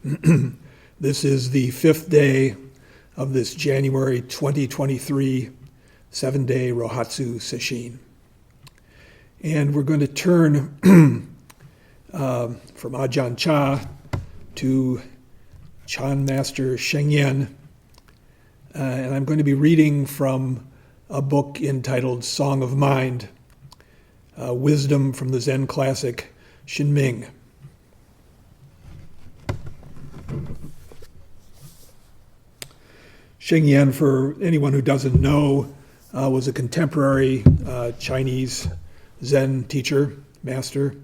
This is the fifth day of this January 2023 7-day Rohatsu Sesshin. And we're going to turn from Ajahn Chah to Chan Master Sheng. And I'm going to be reading from a book entitled Song of Mind, Wisdom from the Zen classic Shinming. Sheng, for anyone who doesn't know, was a contemporary Chinese Zen teacher, master,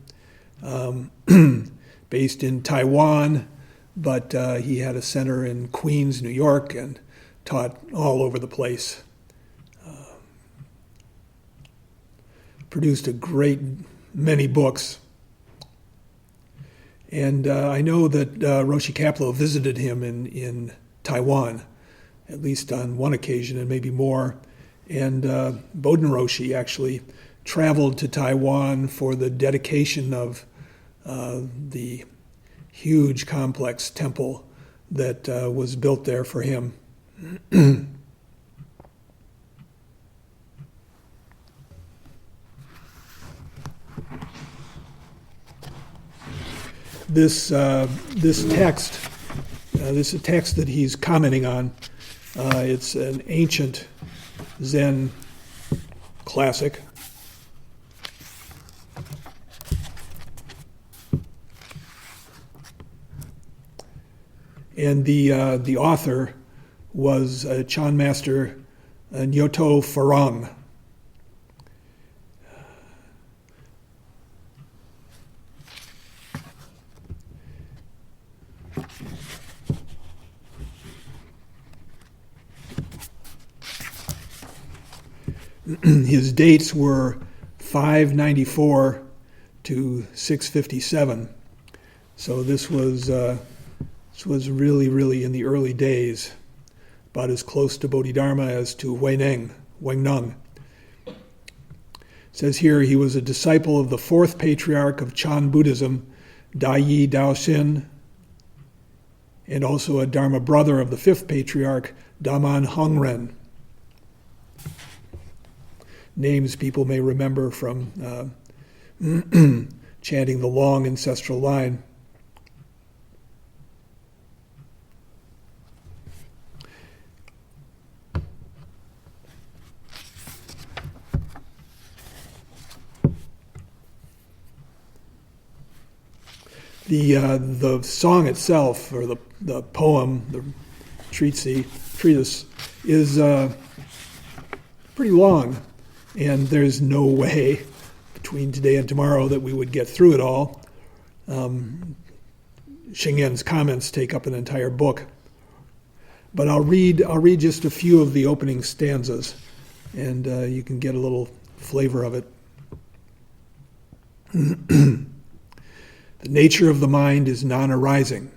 based in Taiwan, but he had a center in Queens, New York, and taught all over the place. Produced a great many books. And I know that Roshi Kapleau visited him in Taiwan, at least on one occasion and maybe more. And Bodhin Roshi actually traveled to Taiwan for the dedication of the huge complex temple that was built there for him. This text is a text that he's commenting on. It's an ancient Zen classic. And the author was Chan Master Nyoto Farang. His dates were 594 to 657. So this was really in the early days, about as close to Bodhidharma as to Huineng. It says here he was a disciple of the fourth patriarch of Chan Buddhism, Daiyi Daoxin, and also a Dharma brother of the fifth patriarch, Daman Hongren. Names people may remember from chanting the long ancestral line. The song itself, or the poem, the treatise, is pretty long. And there's no way between today and tomorrow that we would get through it all. Sheng comments take up an entire book. But I'll read just a few of the opening stanzas, and you can get a little flavor of it. The nature of the mind is non-arising.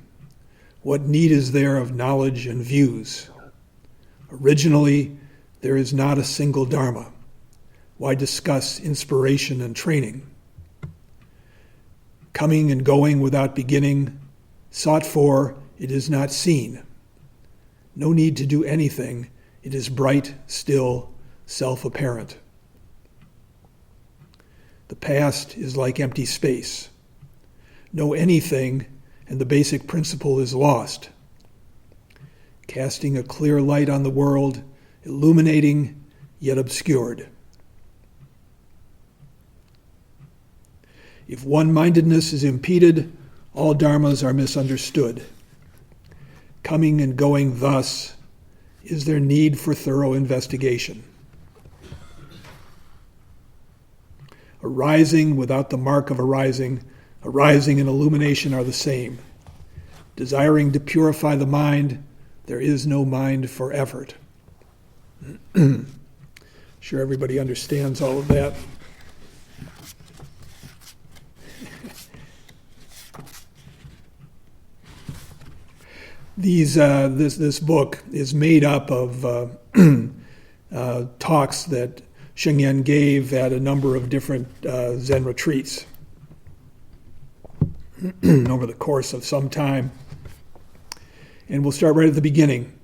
What need is there of knowledge and views? Originally, there is not a single Dharma. Why discuss inspiration and training? Coming and going without beginning, sought for, it is not seen. No need to do anything, it is bright, still, self-apparent. The past is like empty space. Know anything, and the basic principle is lost. Casting a clear light on the world, illuminating, yet obscured. If one-mindedness is impeded, all dharmas are misunderstood. Coming and going thus, is there need for thorough investigation? Arising without the mark of arising and illumination are the same. Desiring to purify the mind, there is no mind for effort. Sure everybody understands all of that. This book is made up of talks that Sheng gave at a number of different Zen retreats over the course of some time. And we'll start right at the beginning.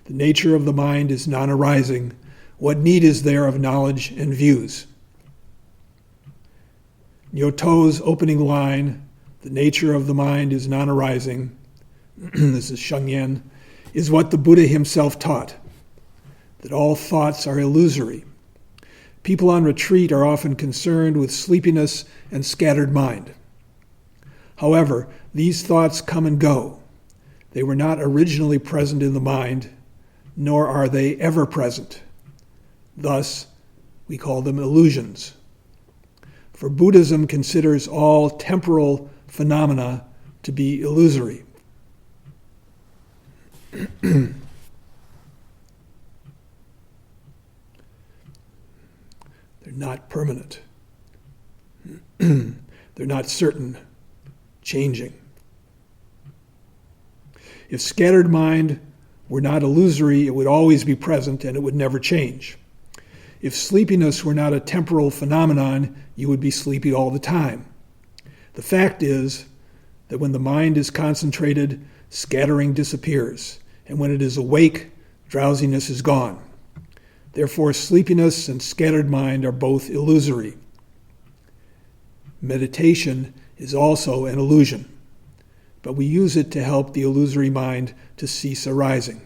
The nature of the mind is non-arising. What need is there of knowledge and views? Nyoto's opening line, the nature of the mind is non-arising, this is Sheng, is what the Buddha himself taught, that all thoughts are illusory. People on retreat are often concerned with sleepiness and scattered mind. However, these thoughts come and go. They were not originally present in the mind, nor are they ever present. Thus, we call them illusions. For Buddhism considers all temporal phenomena to be illusory. They're not permanent. They're not certain, changing. If scattered mind were not illusory, it would always be present and it would never change. If sleepiness were not a temporal phenomenon, you would be sleepy all the time. The fact is that when the mind is concentrated, scattering disappears, and when it is awake, drowsiness is gone. Therefore, sleepiness and scattered mind are both illusory. Meditation is also an illusion, but we use it to help the illusory mind to cease arising.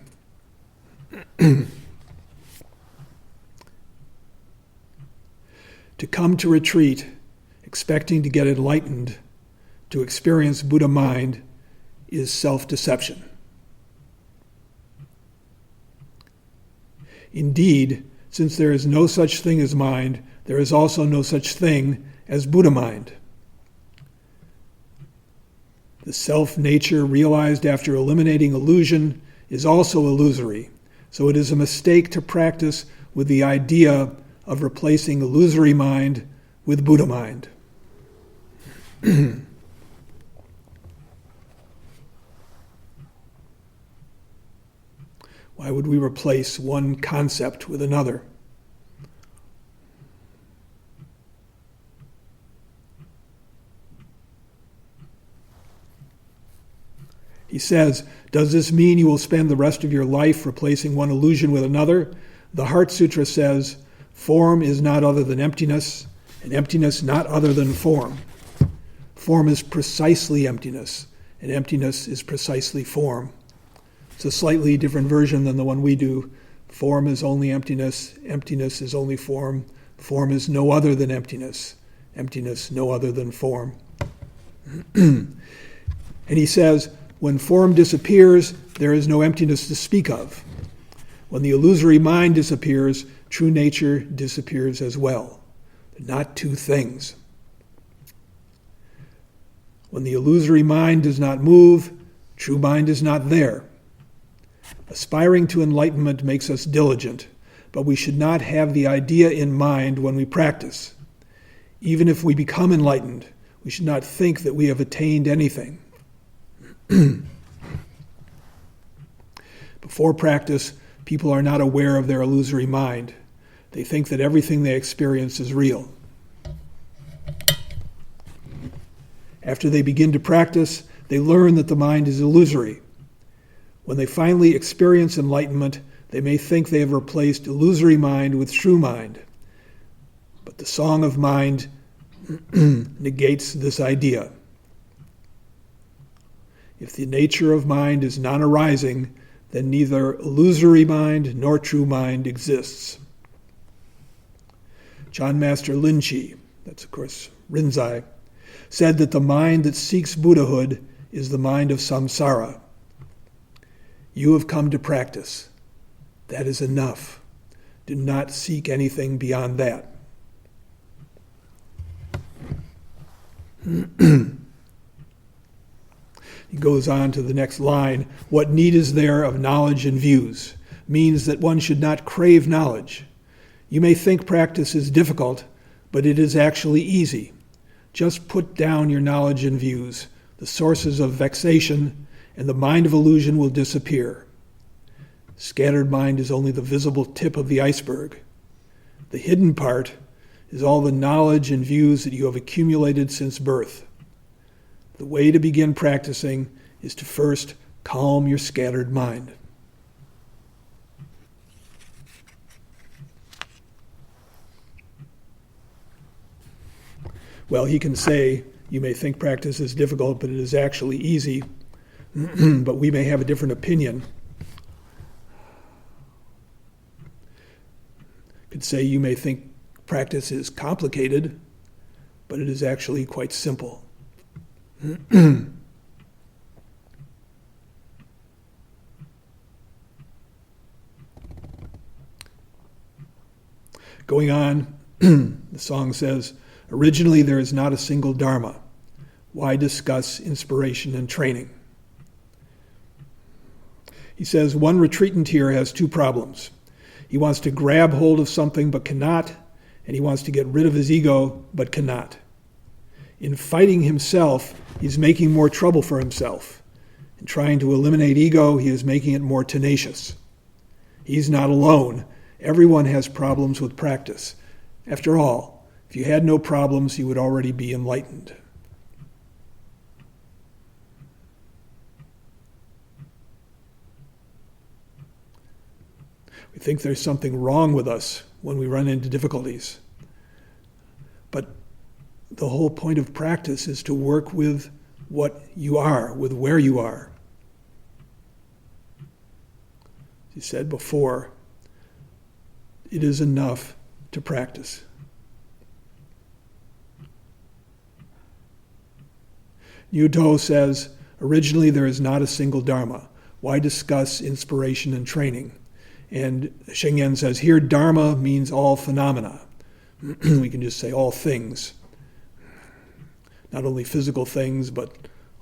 To come to retreat, expecting to get enlightened, to experience Buddha mind, is self-deception. Indeed, since there is no such thing as mind, there is also no such thing as Buddha mind. The self-nature realized after eliminating illusion is also illusory, so it is a mistake to practice with the idea of replacing illusory mind with Buddha mind. Why would we replace one concept with another? He says, does this mean you will spend the rest of your life replacing one illusion with another? The Heart Sutra says, form is not other than emptiness, and emptiness not other than form. Form is precisely emptiness, and emptiness is precisely form. It's a slightly different version than the one we do. Form is only emptiness, emptiness is only form, form is no other than emptiness, emptiness no other than form. And he says, when form disappears, there is no emptiness to speak of. When the illusory mind disappears, true nature disappears as well. They're not two things. When the illusory mind does not move, true mind is not there. Aspiring to enlightenment makes us diligent, but we should not have the idea in mind when we practice. Even if we become enlightened, we should not think that we have attained anything. Before practice, people are not aware of their illusory mind. They think that everything they experience is real. After they begin to practice, they learn that the mind is illusory. When they finally experience enlightenment, they may think they have replaced illusory mind with true mind. But the song of mind negates this idea. If the nature of mind is non-arising, then neither illusory mind nor true mind exists. John Master Rinchi, that's of course Rinzai, said that the mind that seeks Buddhahood is the mind of samsara. You have come to practice. That is enough. Do not seek anything beyond that. He goes on to the next line. What need is there of knowledge and views? Means that one should not crave knowledge. You may think practice is difficult, but it is actually easy. Just put down your knowledge and views. The sources of vexation and the mind of illusion will disappear. Scattered mind is only the visible tip of the iceberg. The hidden part is all the knowledge and views that you have accumulated since birth. The way to begin practicing is to first calm your scattered mind. Well, he can say, you may think practice is difficult, but it is actually easy, but we may have a different opinion. Could say you may think practice is complicated, but it is actually quite simple. Going on, the song says, originally there is not a single dharma. Why discuss inspiration and training? He says, one retreatant here has two problems. He wants to grab hold of something but cannot, and he wants to get rid of his ego but cannot. In fighting himself, he's making more trouble for himself. In trying to eliminate ego, he is making it more tenacious. He's not alone. Everyone has problems with practice. After all, if you had no problems, you would already be enlightened. We think there's something wrong with us when we run into difficulties. But the whole point of practice is to work with what you are, with where you are. As you said before, it is enough to practice. Yudo says, originally there is not a single dharma. Why discuss inspiration and training? And Sheng says, here dharma means all phenomena. We can just say all things. Not only physical things, but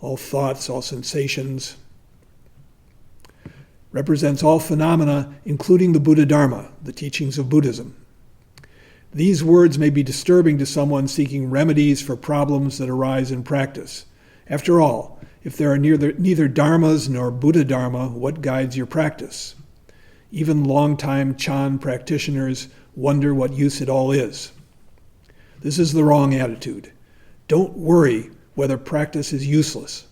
all thoughts, all sensations. Represents all phenomena, including the Buddha Dharma, the teachings of Buddhism. These words may be disturbing to someone seeking remedies for problems that arise in practice. After all, if there are neither dharmas nor Buddha Dharma, what guides your practice? Even long-time Chan practitioners wonder what use it all is. This is the wrong attitude. Don't worry whether practice is useless.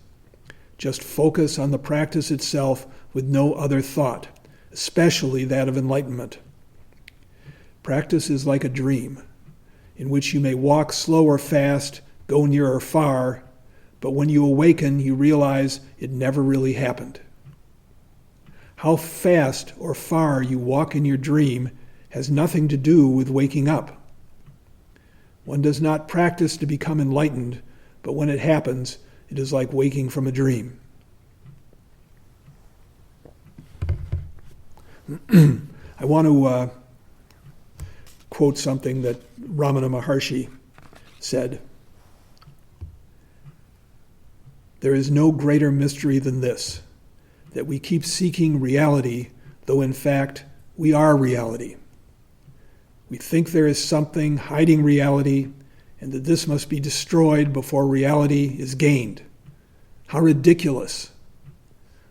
Just focus on the practice itself with no other thought, especially that of enlightenment. Practice is like a dream, in which you may walk slow or fast, go near or far, but when you awaken, you realize it never really happened. How fast or far you walk in your dream has nothing to do with waking up. One does not practice to become enlightened, but when it happens, it is like waking from a dream. I want to quote something that Ramana Maharshi said. There is no greater mystery than this, that we keep seeking reality, though in fact we are reality. We think there is something hiding reality, and that this must be destroyed before reality is gained. How ridiculous!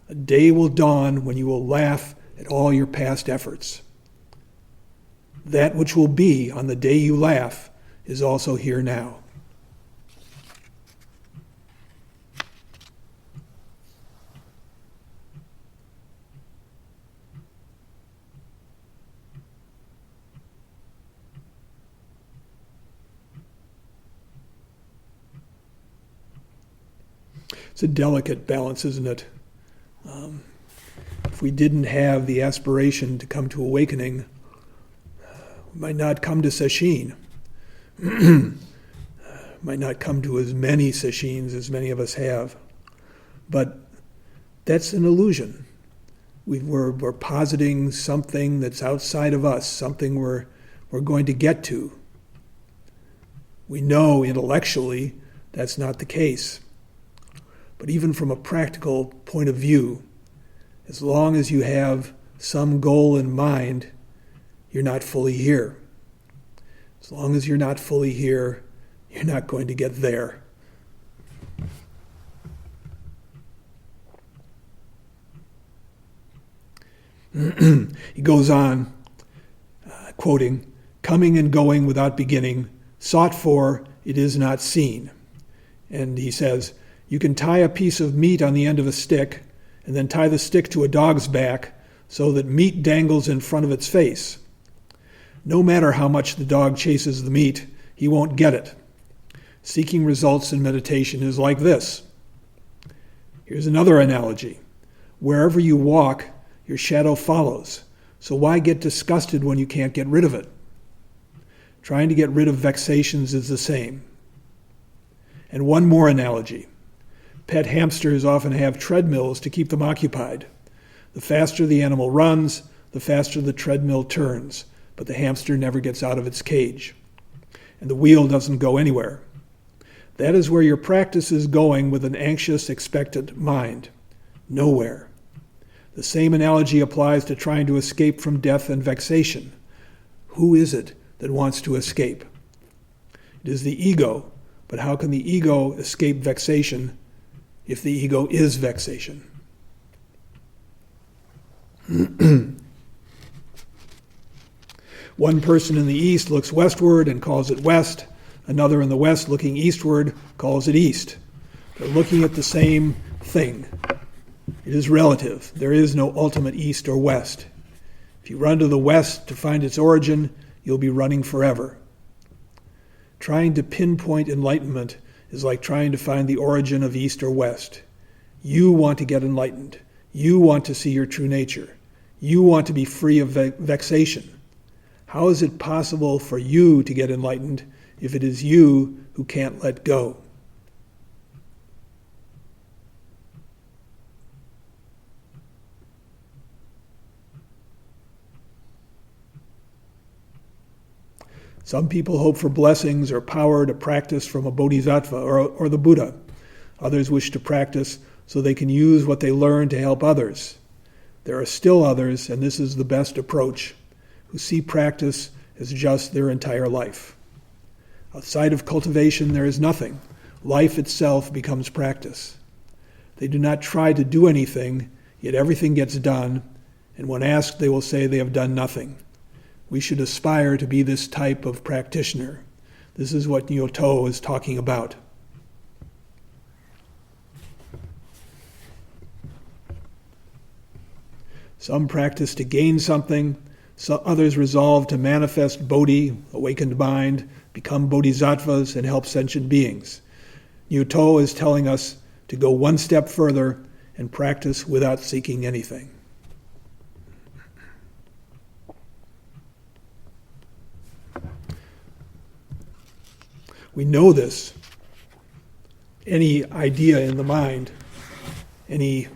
A day will dawn when you will laugh at all your past efforts. That which will be on the day you laugh is also here now. It's a delicate balance, isn't it? If we didn't have the aspiration to come to awakening, we might not come to sesshin. Might not come to as many sesshins as many of us have. But that's an illusion. We're positing something that's outside of us, something we're going to get to. We know intellectually that's not the case. But even from a practical point of view, as long as you have some goal in mind, you're not fully here. As long as you're not fully here, you're not going to get there. He goes on, quoting, coming and going without beginning, sought for, it is not seen. And he says, you can tie a piece of meat on the end of a stick, and then tie the stick to a dog's back so that meat dangles in front of its face. No matter how much the dog chases the meat, he won't get it. Seeking results in meditation is like this. Here's another analogy. Wherever you walk, your shadow follows. So why get disgusted when you can't get rid of it? Trying to get rid of vexations is the same. And one more analogy. Pet hamsters often have treadmills to keep them occupied. The faster the animal runs, the faster the treadmill turns, but the hamster never gets out of its cage. And the wheel doesn't go anywhere. That is where your practice is going with an anxious, expectant mind. Nowhere. The same analogy applies to trying to escape from death and vexation. Who is it that wants to escape? It is the ego, but how can the ego escape vexation if the ego is vexation? One person in the east looks westward and calls it west. Another in the west looking eastward calls it east. They're looking at the same thing. It is relative. There is no ultimate east or west. If you run to the west to find its origin, you'll be running forever. Trying to pinpoint enlightenment is like trying to find the origin of east or west. You want to get enlightened. You want to see your true nature. You want to be free of vexation. How is it possible for you to get enlightened if it is you who can't let go? Some people hope for blessings or power to practice from a bodhisattva or the Buddha. Others wish to practice so they can use what they learn to help others. There are still others, and this is the best approach, who see practice as just their entire life. Outside of cultivation, there is nothing. Life itself becomes practice. They do not try to do anything, yet everything gets done, and when asked, they will say they have done nothing. We should aspire to be this type of practitioner. This is what Nyoto is talking about. Some practice to gain something, others resolve to manifest bodhi, awakened mind, become bodhisattvas, and help sentient beings. Nyoto is telling us to go one step further and practice without seeking anything. We know this. Any idea in the mind, any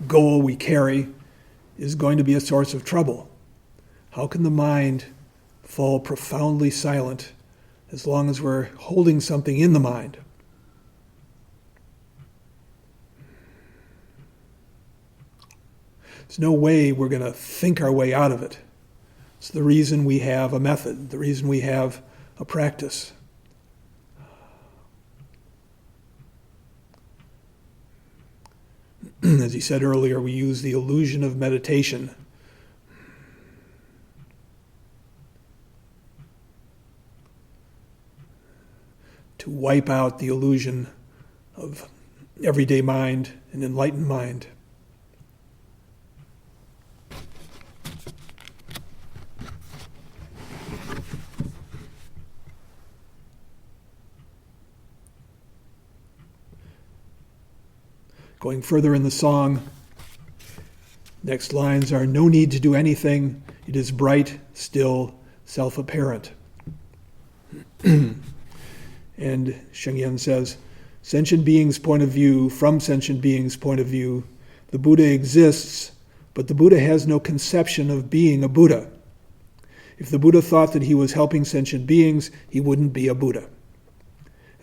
goal we carry is going to be a source of trouble. How can the mind fall profoundly silent as long as we're holding something in the mind? There's no way we're going to think our way out of it. It's the reason we have a method, the reason we have a practice. As he said earlier, we use the illusion of meditation to wipe out the illusion of everyday mind and enlightened mind. Going further in the song, next lines are, no need to do anything, it is bright, still, self-apparent. And Sheng says, sentient beings' point of view, from sentient beings' point of view, the Buddha exists, but the Buddha has no conception of being a Buddha. If the Buddha thought that he was helping sentient beings, he wouldn't be a Buddha.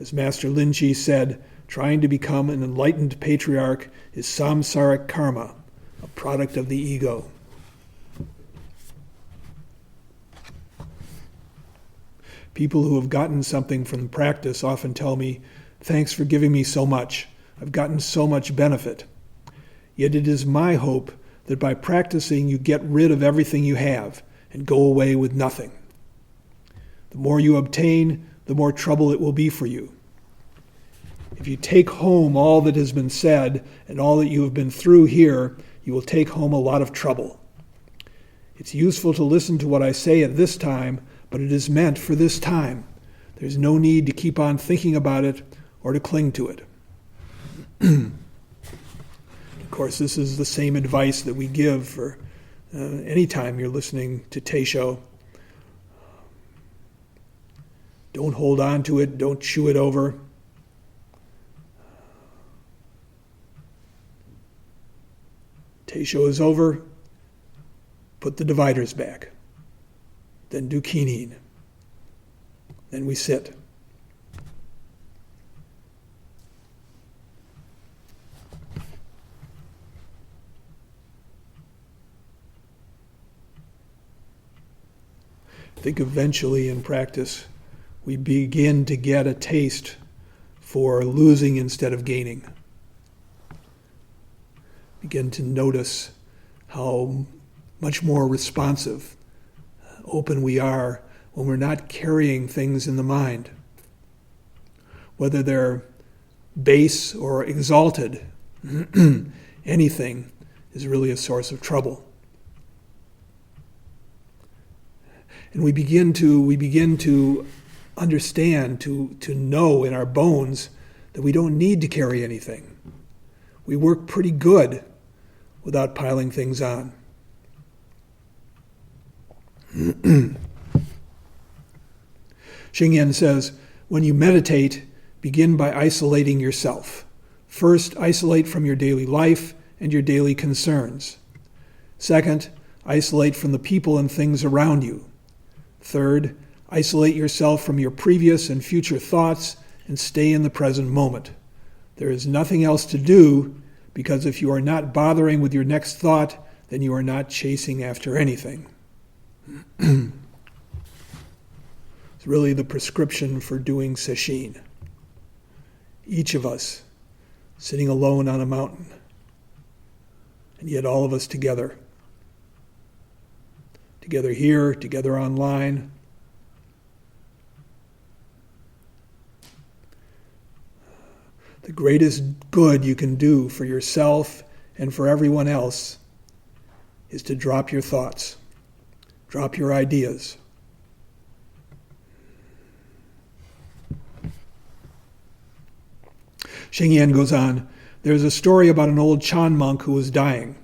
As Master Linchi said, trying to become an enlightened patriarch is samsaric karma, a product of the ego. People who have gotten something from practice often tell me, thanks for giving me so much. I've gotten so much benefit. Yet it is my hope that by practicing you get rid of everything you have and go away with nothing. The more you obtain, the more trouble it will be for you. If you take home all that has been said and all that you have been through here, you will take home a lot of trouble. It's useful to listen to what I say at this time, but it is meant for this time. There's no need to keep on thinking about it or to cling to it. Of course, this is the same advice that we give for any time you're listening to Teisho. Don't hold on to it. Don't chew it over. Teisho is over. Put the dividers back. Then do kinin. Then we sit. I think eventually in practice we begin to get a taste for losing instead of gaining. Begin to notice how much more responsive, open we are when we're not carrying things in the mind. Whether they're base or exalted, anything is really a source of trouble. And we begin to understand, to know in our bones that we don't need to carry anything. We work pretty good without piling things on. Sheng says, when you meditate, begin by isolating yourself. First, isolate from your daily life and your daily concerns. Second, isolate from the people and things around you. Third, isolate yourself from your previous and future thoughts and stay in the present moment. There is nothing else to do, because if you are not bothering with your next thought, then you are not chasing after anything. It's really the prescription for doing sesshin. Each of us sitting alone on a mountain, and yet all of us together. Together here, together online. The greatest good you can do for yourself and for everyone else is to drop your thoughts, drop your ideas. Sheng goes on, there's a story about an old Chan monk who was dying.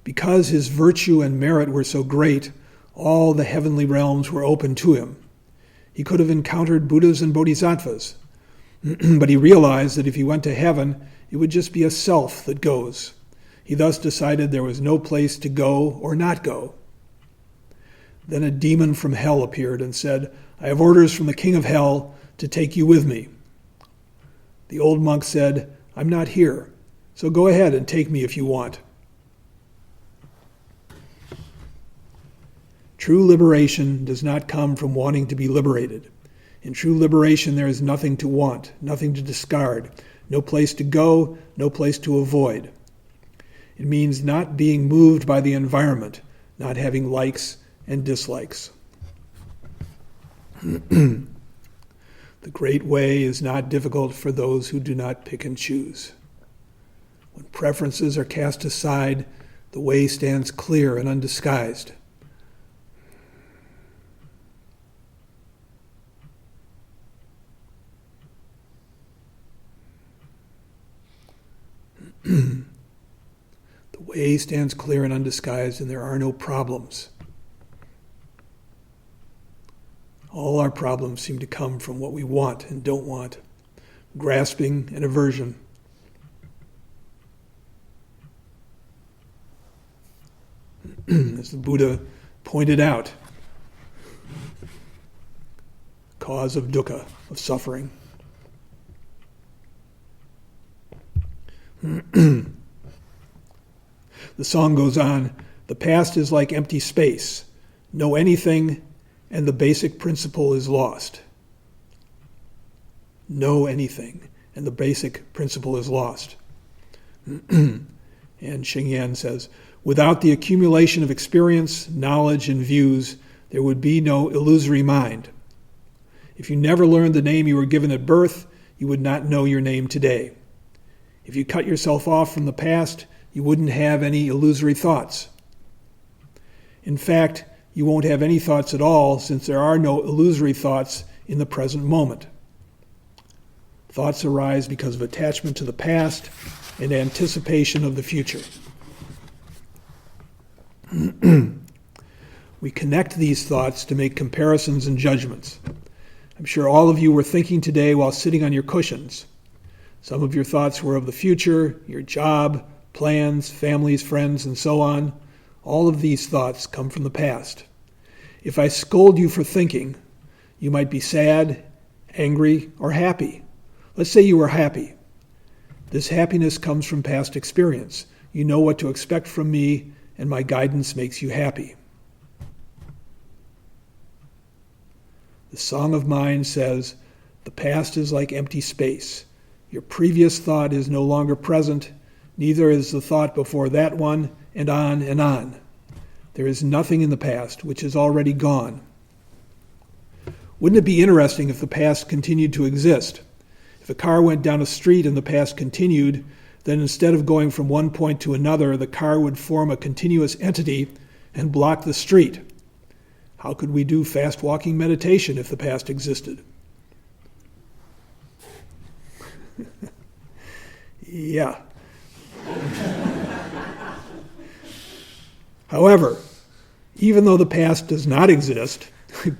Because his virtue and merit were so great, all the heavenly realms were open to him. He could have encountered Buddhas and Bodhisattvas, but he realized that if he went to heaven, it would just be a self that goes. He thus decided there was no place to go or not go. Then a demon from hell appeared and said, I have orders from the king of hell to take you with me. The old monk said, I'm not here, so go ahead and take me if you want. True liberation does not come from wanting to be liberated. In true liberation, there is nothing to want, nothing to discard, no place to go, no place to avoid. It means not being moved by the environment, not having likes and dislikes. The great way is not difficult for those who do not pick and choose. When preferences are cast aside, the way stands clear and undisguised. The way stands clear and undisguised, and there are no problems. All our problems seem to come from what we want and don't want, grasping and aversion. As the Buddha pointed out, cause of dukkha, of suffering. The song goes on, the past is like empty space. Know anything, and the basic principle is lost. Know anything, and the basic principle is lost. And Sheng says, without the accumulation of experience, knowledge, and views, there would be no illusory mind. If you never learned the name you were given at birth, you would not know your name today. If you cut yourself off from the past, you wouldn't have any illusory thoughts. In fact, you won't have any thoughts at all, since there are no illusory thoughts in the present moment. Thoughts arise because of attachment to the past and anticipation of the future. We connect these thoughts to make comparisons and judgments. I'm sure all of you were thinking today while sitting on your cushions. Some of your thoughts were of the future, your job, plans, families, friends, and so on. All of these thoughts come from the past. If I scold you for thinking, you might be sad, angry, or happy. Let's say you were happy. This happiness comes from past experience. You know what to expect from me, and my guidance makes you happy. The Song of Mind says, the past is like empty space. Your previous thought is no longer present, neither is the thought before that one, and on and on. There is nothing in the past which is already gone. Wouldn't it be interesting if the past continued to exist? If a car went down a street and the past continued, then instead of going from one point to another, the car would form a continuous entity and block the street. How could we do fast walking meditation if the past existed? Yeah. However, even though the past does not exist,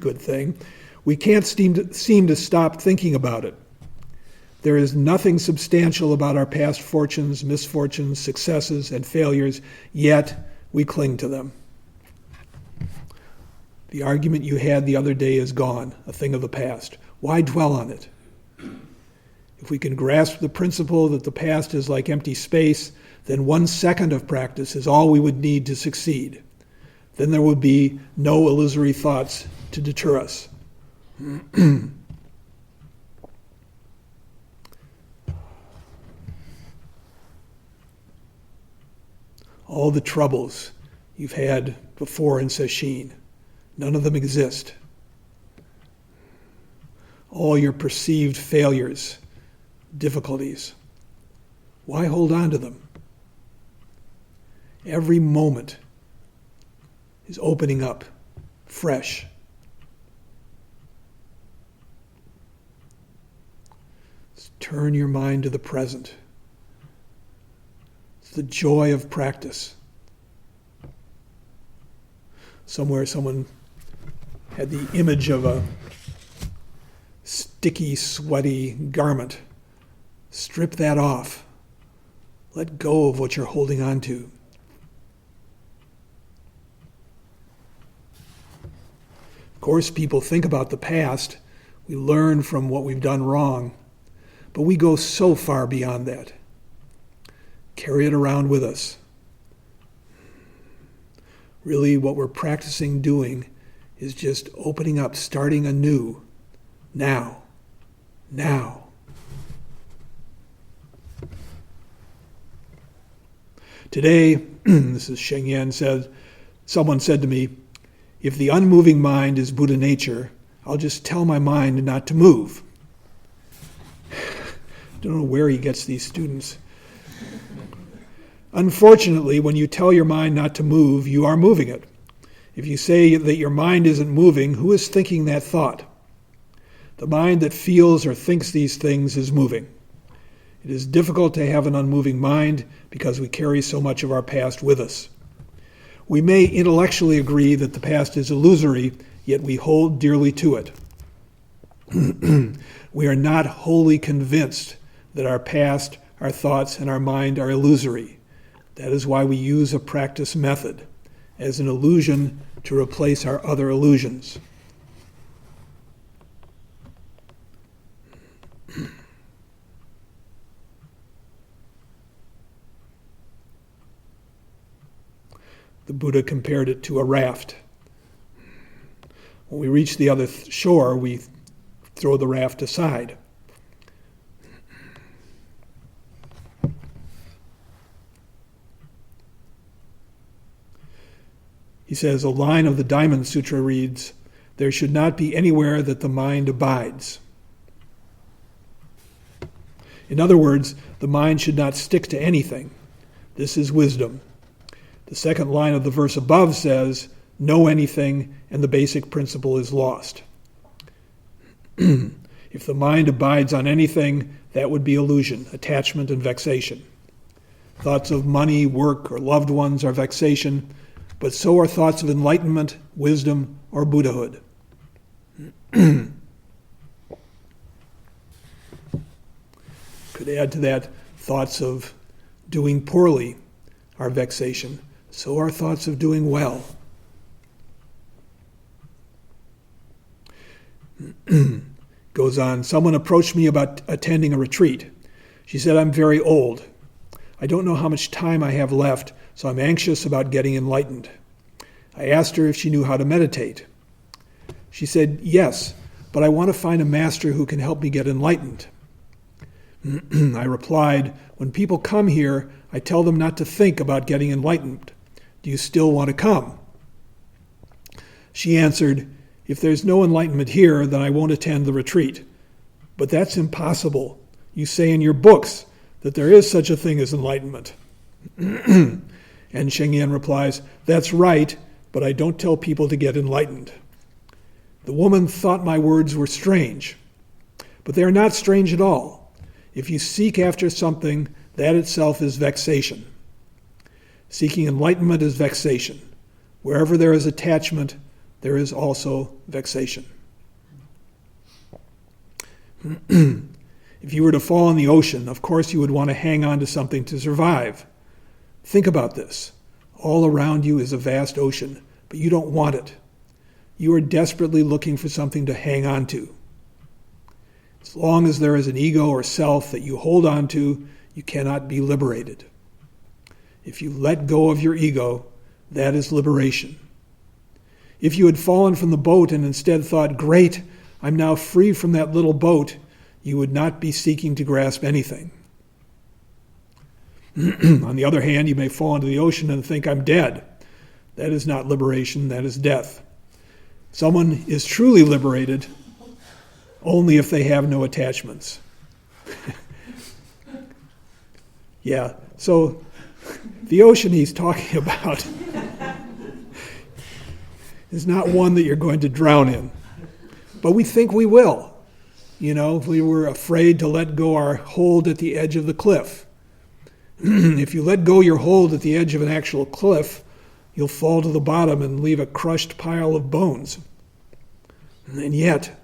good thing, we can't seem to stop thinking about it. There is nothing substantial about our past fortunes, misfortunes, successes, and failures, yet we cling to them. The argument you had the other day is gone, a thing of the past. Why dwell on it? If we can grasp the principle that the past is like empty space, then 1 second of practice is all we would need to succeed. Then there would be no illusory thoughts to deter us. All the troubles you've had before in Sesshin, none of them exist. All your perceived failures, difficulties, why hold on to them? Every moment is opening up, fresh. Turn your mind to the present. It's the joy of practice. Somewhere someone had the image of a sticky, sweaty garment. Strip that off. Let go of what you're holding on to. Of course, people think about the past. We learn from what we've done wrong. But we go so far beyond that. Carry it around with us. Really, what we're practicing doing is just opening up, starting anew. Now. Today, this is Sheng said, someone said to me, if the unmoving mind is Buddha nature, I'll just tell my mind not to move. Don't know where he gets these students. Unfortunately, when you tell your mind not to move, you are moving it. If you say that your mind isn't moving, who is thinking that thought? The mind that feels or thinks these things is moving. It is difficult to have an unmoving mind because we carry so much of our past with us. We may intellectually agree that the past is illusory, yet we hold dearly to it. We are not wholly convinced that our past, our thoughts, and our mind are illusory. That is why we use a practice method as an illusion to replace our other illusions. The Buddha compared it to a raft. When we reach the other shore, we throw the raft aside. He says, a line of the Diamond Sutra reads, there should not be anywhere that the mind abides. In other words, the mind should not stick to anything. This is wisdom. The second line of the verse above says, know anything, and the basic principle is lost. If the mind abides on anything, that would be illusion, attachment, and vexation. Thoughts of money, work, or loved ones are vexation, but so are thoughts of enlightenment, wisdom, or Buddhahood. Could add to that, thoughts of doing poorly are vexation. So are thoughts of doing well. Goes on, someone approached me about attending a retreat. She said, I'm very old. I don't know how much time I have left, so I'm anxious about getting enlightened. I asked her if she knew how to meditate. She said, yes, but I want to find a master who can help me get enlightened. I replied, when people come here, I tell them not to think about getting enlightened. Do you still want to come? She answered, if there's no enlightenment here, then I won't attend the retreat. But that's impossible. You say in your books that there is such a thing as enlightenment. And Sheng replies, that's right, but I don't tell people to get enlightened. The woman thought my words were strange, but they are not strange at all. If you seek after something, that itself is vexation. Seeking enlightenment is vexation. Wherever there is attachment, there is also vexation. If you were to fall in the ocean, of course you would want to hang on to something to survive. Think about this. All around you is a vast ocean, but you don't want it. You are desperately looking for something to hang on to. As long as there is an ego or self that you hold on to, you cannot be liberated. If you let go of your ego, that is liberation. If you had fallen from the boat and instead thought, great, I'm now free from that little boat, you would not be seeking to grasp anything. On the other hand, you may fall into the ocean and think, I'm dead. That is not liberation, that is death. Someone is truly liberated only if they have no attachments. Yeah, so the ocean he's talking about is not one that you're going to drown in. But we think we will. You know, if we were afraid to let go our hold at the edge of the cliff. If you let go your hold at the edge of an actual cliff, you'll fall to the bottom and leave a crushed pile of bones. And yet,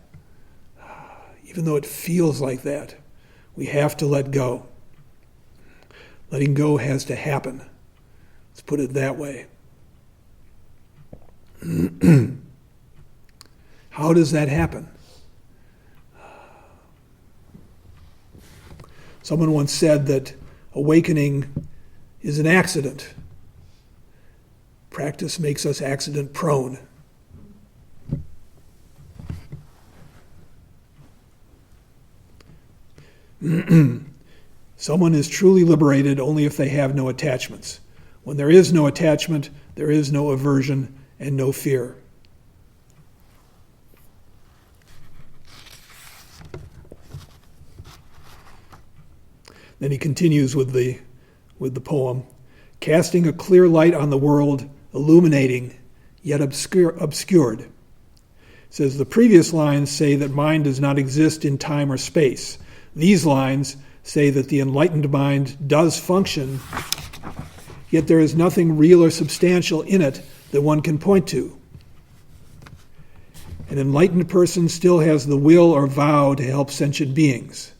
even though it feels like that, we have to let go. Letting go has to happen. Let's put it that way. How does that happen? Someone once said that awakening is an accident. Practice makes us accident prone. Someone is truly liberated only if they have no attachments. When there is no attachment, there is no aversion and no fear. Then he continues with the poem, casting a clear light on the world, illuminating, yet obscured. It says the previous lines say that mind does not exist in time or space. These lines say that the enlightened mind does function, yet there is nothing real or substantial in it that one can point to. An enlightened person still has the will or vow to help sentient beings.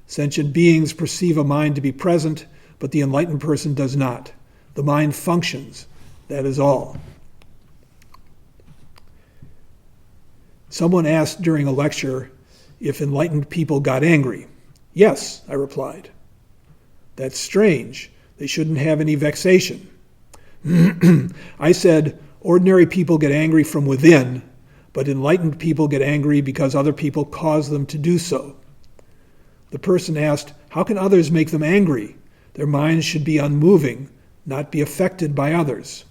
Sentient beings perceive a mind to be present, but the enlightened person does not. The mind functions. That is all. Someone asked during a lecture if enlightened people got angry. Yes, I replied. That's strange. They shouldn't have any vexation. I said, ordinary people get angry from within, but enlightened people get angry because other people cause them to do so. The person asked, how can others make them angry? Their minds should be unmoving, not be affected by others.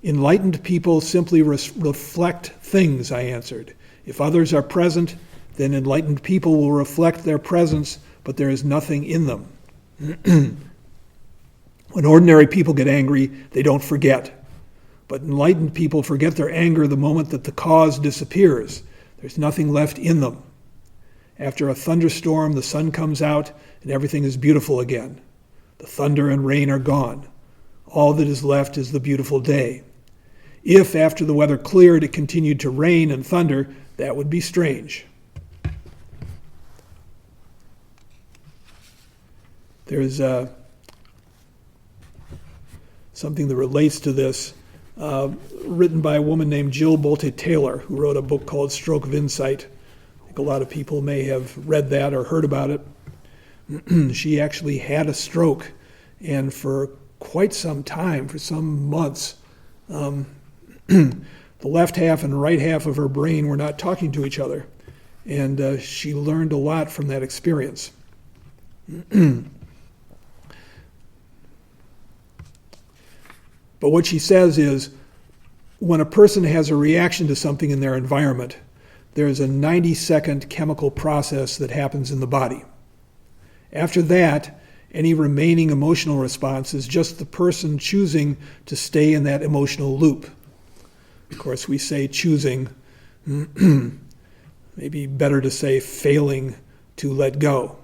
Enlightened people simply reflect things, I answered. If others are present, then enlightened people will reflect their presence, but there is nothing in them. When ordinary people get angry, they don't forget. But enlightened people forget their anger the moment that the cause disappears. There's nothing left in them. After a thunderstorm, the sun comes out and everything is beautiful again. The thunder and rain are gone. All that is left is the beautiful day. If, after the weather cleared, it continued to rain and thunder, that would be strange. There's something that relates to this, written by a woman named Jill Bolte Taylor, who wrote a book called Stroke of Insight. I think a lot of people may have read that or heard about it. She actually had a stroke, and for quite some time, for some months, the left half and right half of her brain were not talking to each other, and she learned a lot from that experience. But what she says is, when a person has a reaction to something in their environment, there's a 90-second chemical process that happens in the body. After that, any remaining emotional response is just the person choosing to stay in that emotional loop. Of course, we say choosing, maybe better to say failing to let go.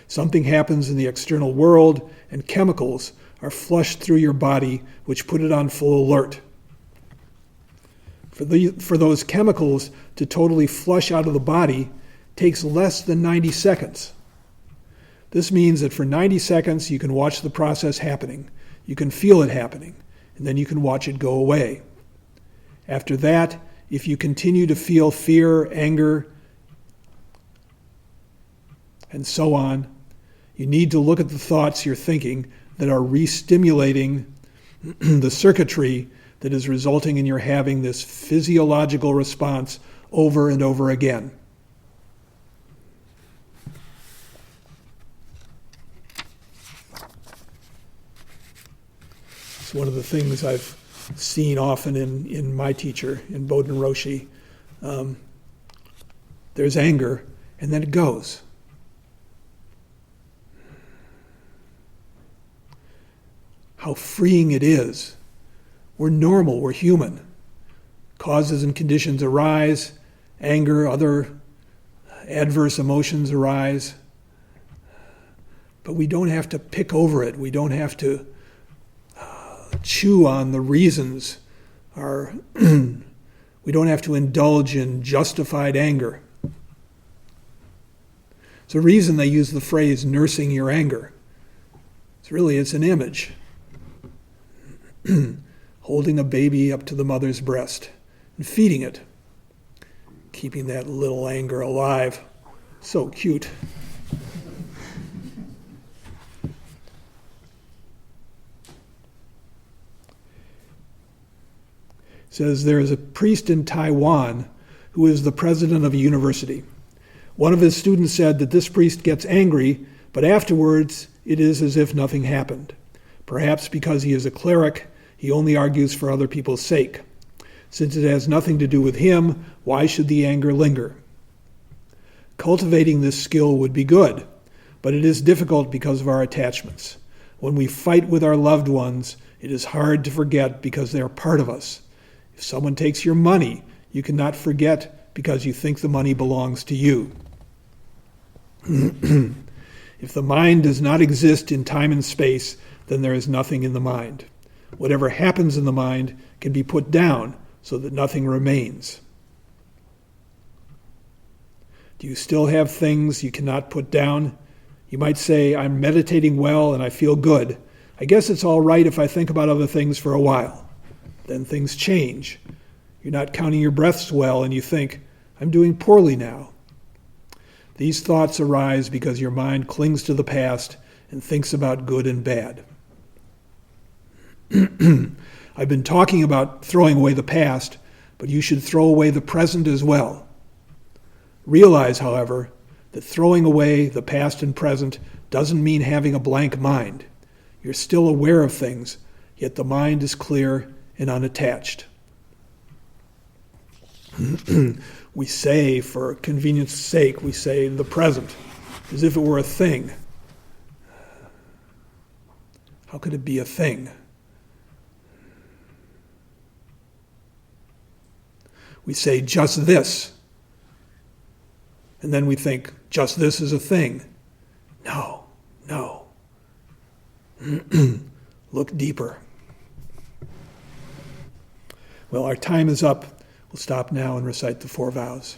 Something happens in the external world, and chemicals are flushed through your body, which put it on full alert. For those chemicals to totally flush out of the body takes less than 90 seconds. This means that for 90 seconds you can watch the process happening, you can feel it happening, and then you can watch it go away. After that, if you continue to feel fear, anger, and so on, you need to look at the thoughts you're thinking that are re-stimulating the circuitry that is resulting in your having this physiological response over and over again. It's one of the things I've seen often in my teacher, in Bodhin Roshi. There's anger, and then it goes. How freeing it is. We're normal, we're human. Causes and conditions arise, anger, other adverse emotions arise. But we don't have to pick over it. We don't have to chew on the reasons. We don't have to indulge in justified anger. It's a reason they use the phrase nursing your anger. It's an image. Holding a baby up to the mother's breast and feeding it, keeping that little anger alive. So cute. It says there is a priest in Taiwan who is the president of a university. One of his students said that this priest gets angry, but afterwards it is as if nothing happened. Perhaps because he is a cleric, he only argues for other people's sake. Since it has nothing to do with him, why should the anger linger? Cultivating this skill would be good, but it is difficult because of our attachments. When we fight with our loved ones, it is hard to forget because they are part of us. If someone takes your money, you cannot forget because you think the money belongs to you. If the mind does not exist in time and space, then there is nothing in the mind. Whatever happens in the mind can be put down so that nothing remains. Do you still have things you cannot put down? You might say, I'm meditating well and I feel good. I guess it's all right if I think about other things for a while. Then things change. You're not counting your breaths well and you think, I'm doing poorly now. These thoughts arise because your mind clings to the past and thinks about good and bad. I've been talking about throwing away the past, but you should throw away the present as well. Realize, however, that throwing away the past and present doesn't mean having a blank mind. You're still aware of things, yet the mind is clear and unattached. We say, for convenience sake, we say the present, as if it were a thing. How could it be a thing? We say just this, and then we think just this is a thing. No, no. Look deeper. Well, our time is up. We'll stop now and recite the 4 vows.